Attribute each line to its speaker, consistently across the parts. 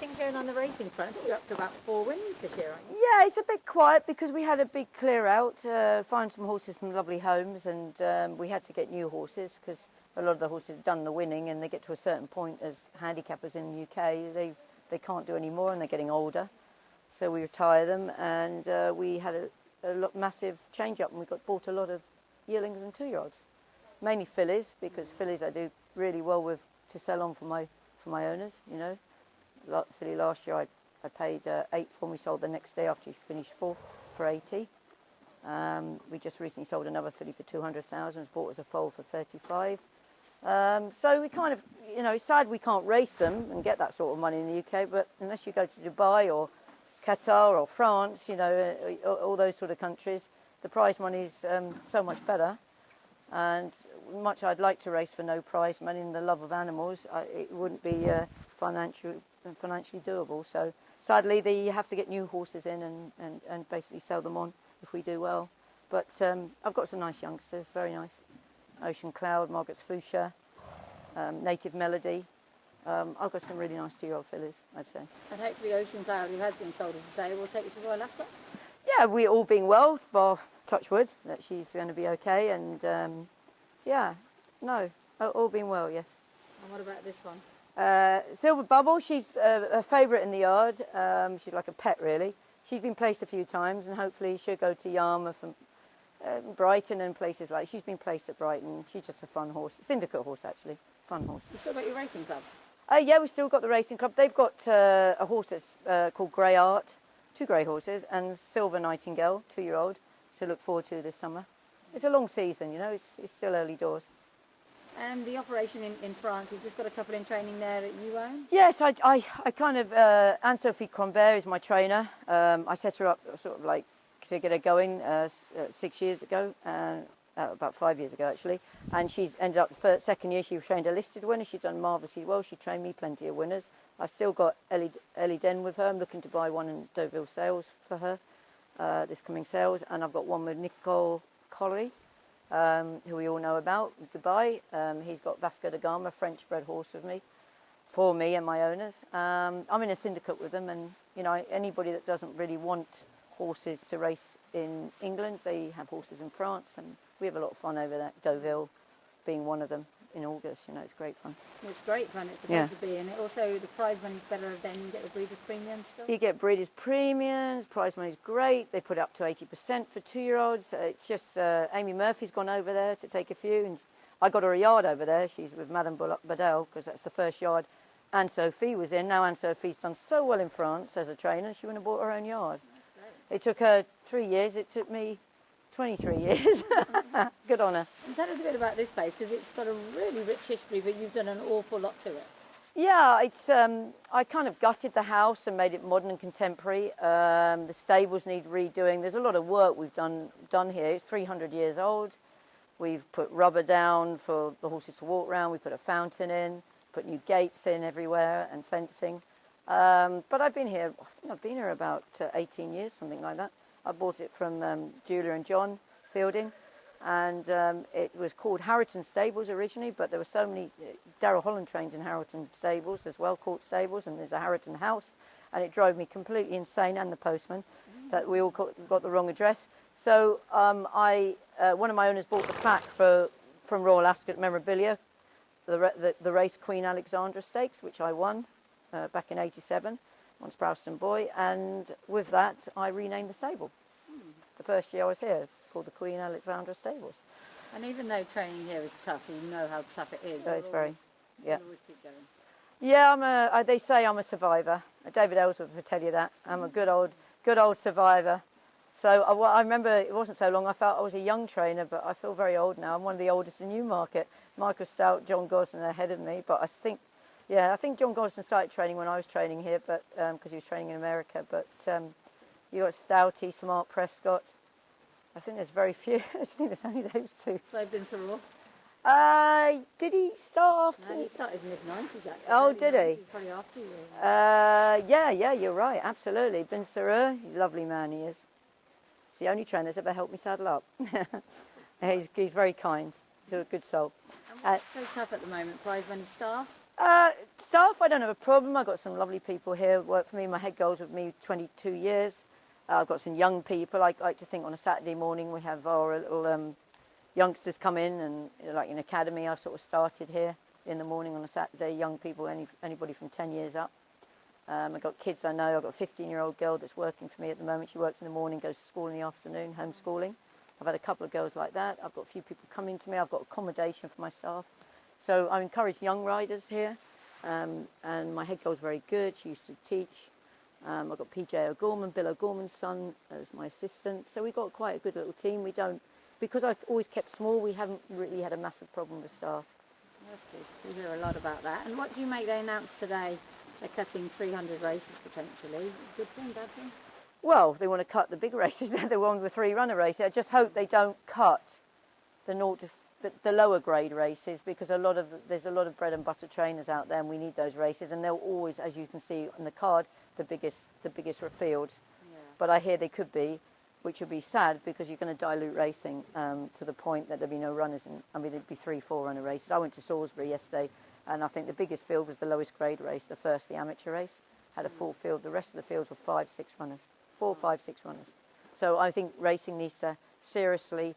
Speaker 1: things going on the racing front? You're up to about 4 wins this year, aren't you?
Speaker 2: Yeah, it's a bit quiet because we had a big clear out, find some horses from lovely homes, and we had to get new horses because a lot of the horses have done the winning, and they get to a certain point as handicappers in the UK, they can't do any more and they're getting older. So we retire them, and we had a massive change up, and we bought a lot of yearlings and 2-year-olds, mainly fillies, because fillies I do really well with to sell on for my owners. You know, filly last year I paid 8 for, and we sold the next day after he finished 4th for 80. We just recently sold another filly for 200,000. Bought as a foal for 35. So we kind of, you know, it's sad we can't race them and get that sort of money in the UK, but unless you go to Dubai or Qatar or France, you know, all those sort of countries, the prize money is so much better. And much I'd like to race for no prize money and the love of animals, it wouldn't be financially doable. So sadly, you have to get new horses in and basically sell them on if we do well. But I've got some nice youngsters, very nice. Ocean Cloud, Margaret's Fuchsia, Native Melody. I've got some really nice 2-year-old fillies, I'd say.
Speaker 1: And hopefully Ocean Cloud, who has been sold as a sale, will take you to Royal Ascot?
Speaker 2: Yeah, we all being well, well, touch wood, that she's going to be okay, and yeah, no, all being well, yes.
Speaker 1: And what about this one?
Speaker 2: Silver Bubble, she's a favourite in the yard. She's like a pet, really. She's been placed a few times, and hopefully she'll go to Yarmouth and Brighton and places like. She's been placed at Brighton. She's just a fun horse, syndicate horse actually, fun horse.
Speaker 1: You still got your racing club?
Speaker 2: Yeah, we've still got the racing club. They've got a horse that's called Grey Art, 2 grey horses, and Silver Nightingale, 2-year-old. So look forward to this summer. It's a long season, you know. It's still early doors.
Speaker 1: And the operation in France, you've just got a couple in training there that you own?
Speaker 2: Yes, I kind of, Anne-Sophie Crombert is my trainer. I set her up sort of like to get her going 6 years ago, about 5 years ago actually. And she's ended up the second year, she trained a listed winner. She's done marvellously well. She trained me plenty of winners. I've still got Ellie Den with her. I'm looking to buy one in Deauville sales for her, this coming sales. And I've got one with Nicole Colley, who we all know about, Dubai. He's got Vasco da Gama, French-bred horse with me, for me and my owners. I'm in a syndicate with them, and you know, anybody that doesn't really want horses to race in England, they have horses in France, and we have a lot of fun over there. Deauville being one of them in August, you know, it's great fun.
Speaker 1: It's great fun, it's supposed to be, and also the prize money's better than you get the breeders' premiums still?
Speaker 2: You get breeders' premiums, prize money's great, they put it up to 80% for 2-year-olds. It's just, Amy Murphy's gone over there to take a few, and I got her a yard over there. She's with Madame Badel, because that's the first yard Anne-Sophie was in. Now Anne-Sophie's done so well in France as a trainer, she went and bought her own yard. It took her 3 years, it took me 23 years. Good on her.
Speaker 1: And tell us a bit about this place, because it's got a really rich history, but you've done an awful lot to it.
Speaker 2: Yeah, it's I kind of gutted the house and made it modern and contemporary. The stables need redoing. There's a lot of work we've done here. It's 300 years old. We've put rubber down for the horses to walk around. We put a fountain in, put new gates in everywhere and fencing. But I've been here, I think I've been here about 18 years, something like that. I bought it from Julia and John Fielding, and it was called Harrington Stables originally, but there were so many, Darrell Holland trains in Harrington Stables as well, Court Stables, and there's a Harrington house, and it drove me completely insane, and the postman, that we all got the wrong address. So one of my owners bought the plaque from Royal Ascot memorabilia, the race Queen Alexandra Stakes, which I won back in '87 on Sprowston Boy, and with that I renamed the stable. The first year I was here, called the Queen Alexandra Stables.
Speaker 1: And even though training here is tough, you know how tough it is.
Speaker 2: So it's very, yeah.
Speaker 1: You always keep going.
Speaker 2: Yeah, they say I'm a survivor. David Ellsworth would tell you that. I'm a good old survivor. So I remember it wasn't so long, I felt I was a young trainer, but I feel very old now. I'm one of the oldest in Newmarket. Michael Stout, John Gosden are ahead of me, but I think John Gosden started training when I was training here, but because he was training in America. But you got Stouty, Smart Prescott. I think there's very few. I think there's only those two.
Speaker 1: So Bin Saror?
Speaker 2: Did he start after?
Speaker 1: No, he started mid-90s actually.
Speaker 2: Oh, did he?
Speaker 1: Probably after you.
Speaker 2: Yeah, you're right, absolutely. Bin Saror, he's a lovely man, he is. He's the only trainer that's ever helped me saddle up. He's very kind. He's a good soul.
Speaker 1: And what's so tough at the moment? Prize money staff?
Speaker 2: Staff, I don't have a problem. I've got some lovely people here who work for me. My head girl's with me 22 years. I've got some young people. I like to think on a Saturday morning we have our little youngsters come in, and like an academy I've sort of started here in the morning on a Saturday. Young people, anybody from 10 years up. I've got kids I know. I've got a 15-year-old girl that's working for me at the moment. She works in the morning, goes to school in the afternoon, homeschooling. I've had a couple of girls like that. I've got a few people coming to me. I've got accommodation for my staff. So I encourage young riders here, and my head girl's very good. She used to teach. I've got PJ O'Gorman, Bill O'Gorman's son, as my assistant. So we've got quite a good little team. We don't, because I've always kept small, we haven't really had a massive problem with staff.
Speaker 1: That's good. We hear a lot about that. And what do you make they announced today? They're cutting 300 races potentially. Good thing, bad thing?
Speaker 2: Well, they want to cut the big races. They want the 3 runner races. I just hope they don't cut the lower grade races, because there's a lot of bread and butter trainers out there, and we need those races. And they'll always, as you can see on the card, the biggest fields.
Speaker 1: Yeah.
Speaker 2: But I hear they could be, which would be sad, because you're going to dilute racing to the point that there'd be no runners. There'd be 3-4 runner races. I went to Salisbury yesterday, and I think the biggest field was the lowest grade race, the amateur race, had a full field. The rest of the fields were 5-6 runners, 4, 5, 6 runners. So I think racing needs to seriously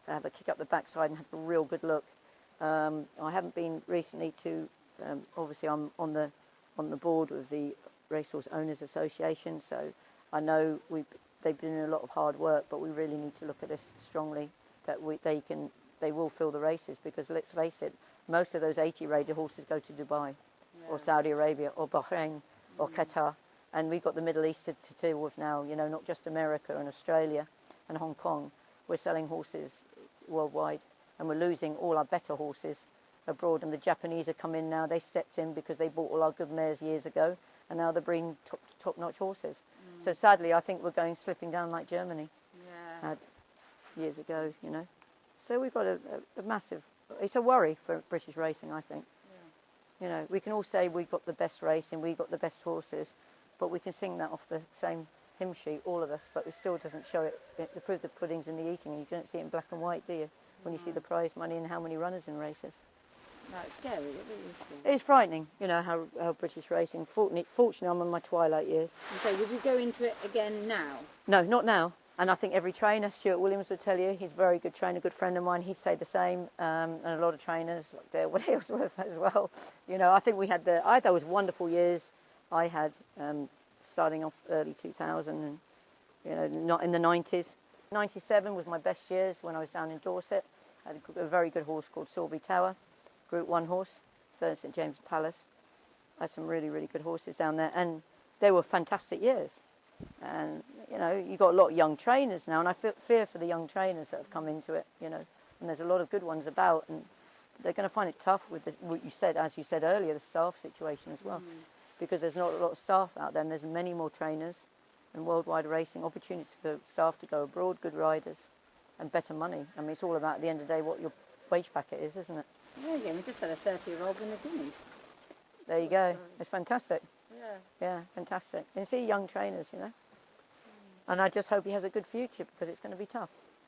Speaker 2: have a kick up the backside and have a real good look. I haven't been recently to, obviously I'm on the board of the Racehorse Owners Association, so I know they've been doing a lot of hard work, but we really need to look at this strongly, that they will fill the races, because let's face it, most of those 80-rated horses go to Dubai or Saudi Arabia or Bahrain or Qatar, and we've got the Middle East to deal with now, not just America and Australia and Hong Kong. We're selling horses worldwide, and we're losing all our better horses abroad, and the Japanese have come in now. They stepped in because they bought all our good mares years ago, and now they're bringing top-notch horses. So sadly, I think we're slipping down like Germany had years ago, So we've got a massive, it's a worry for British racing, I think. Yeah. We can all say we've got the best racing, we've got the best horses, but we can sing that off the same hymn sheet, all of us, but it still doesn't show it. The proof of the pudding's in the eating, and you don't see it in black and white, do you? When you see the prize money and how many runners in races.
Speaker 1: No, it's scary. It really is scary.
Speaker 2: It's frightening, how British racing. Fortunately, I'm in my twilight years.
Speaker 1: And so, would you go into it again now?
Speaker 2: No, not now. And I think every trainer, Stuart Williams would tell you, he's a very good trainer, good friend of mine. He'd say the same, and a lot of trainers like Dale Woodhillsworth as well. I think we had there was wonderful years. I had starting off early 2000, and not in the 90s. 97 was my best years when I was down in Dorset. I had a very good horse called Salisbury Tower, Group 1 horse, third St James's Palace. I had some really, really good horses down there, and they were fantastic years. And you've got a lot of young trainers now, and I fear for the young trainers that have come into it, and there's a lot of good ones about, and they're going to find it tough with what you said, as you said earlier, the staff situation as well, because there's not a lot of staff out there, and there's many more trainers and worldwide racing opportunities for staff to go abroad, good riders, and better money. It's all about, at the end of the day, what your wage packet is, isn't it?
Speaker 1: Yeah, we just had a 30-year-old win the Guineas.
Speaker 2: There you go. It's fantastic.
Speaker 1: Yeah.
Speaker 2: Yeah, fantastic. And see young trainers, And I just hope he has a good future, because it's going to be tough.